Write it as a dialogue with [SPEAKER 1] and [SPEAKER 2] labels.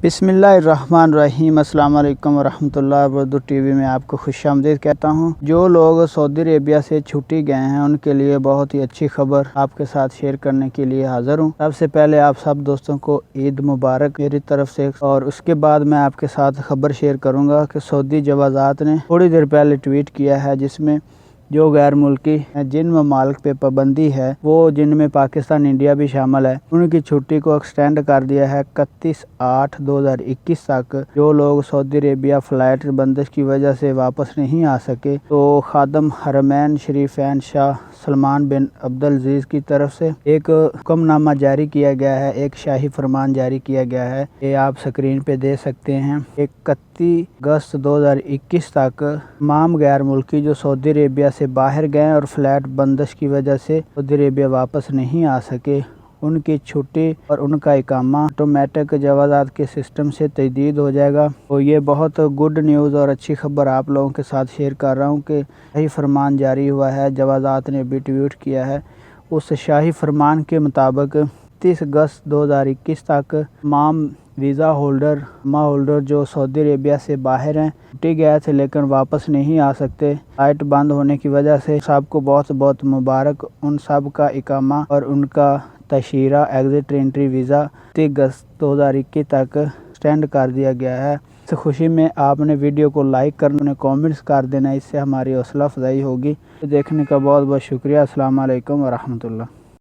[SPEAKER 1] بسم اللہ الرحمن الرحیم۔ السلام علیکم ورحمۃ اللہ۔ اردو ٹی وی میں آپ کو خوش آمدید کہتا ہوں۔ جو لوگ سعودی عربیہ سے چھٹی گئے ہیں ان کے لیے بہت ہی اچھی خبر آپ کے ساتھ شیئر کرنے کے لیے حاضر ہوں۔ سب سے پہلے آپ سب دوستوں کو عید مبارک میری طرف سے، اور اس کے بعد میں آپ کے ساتھ خبر شیئر کروں گا کہ سعودی جوازات نے تھوڑی دیر پہلے ٹویٹ کیا ہے، جس میں جو غیر ملکی جن ممالک پہ پابندی ہے، وہ جن میں پاکستان انڈیا بھی شامل ہے، ان کی چھٹی کو ایکسٹینڈ کر دیا ہے 31/8/2021 تک۔ جو لوگ سعودی عربیہ فلائٹ بندش کی وجہ سے واپس نہیں آ سکے، تو خادم حرمین شریفین شاہ سلمان بن عبدالعزیز کی طرف سے ایک حکم نامہ جاری کیا گیا ہے، ایک شاہی فرمان جاری کیا گیا ہے، یہ آپ سکرین پہ دے سکتے ہیں۔ 31/10/2021 تک تمام غیر ملکی جو سعودی عربیہ سے باہر گئے اور فلائٹ بندش کی وجہ سے سعودی عربیہ واپس نہیں آ سکے، ان کی چھٹی اور ان کا اقامہ آٹومیٹک جوازات کے سسٹم سے تجدید ہو جائے گا۔ تو یہ بہت گڈ نیوز اور اچھی خبر آپ لوگوں کے ساتھ شیئر کر رہا ہوں کہ شاہی فرمان جاری ہوا ہے، جوازات نے بھی ٹویٹ کیا ہے۔ اس شاہی فرمان کے مطابق 31/10/2021 تک تمام ویزا ہولڈر جو سعودی عربیہ سے باہر ہیں، چھٹی گئے تھے لیکن واپس نہیں آ سکتے فلائٹ بند ہونے کی وجہ سے، سب کو بہت بہت مبارک۔ ان سب کا اقامہ اور ان کا تشہیرہ ایگزٹ انٹری ویزا 31/10/2021 تک ایکسٹینڈ کر دیا گیا ہے۔ اس خوشی میں آپ نے ویڈیو کو لائک کرنا، کامنٹس کر دینا، اس سے ہماری حوصلہ افزائی ہوگی۔ دیکھنے کا بہت بہت شکریہ۔ السلام علیکم ورحمۃ اللہ۔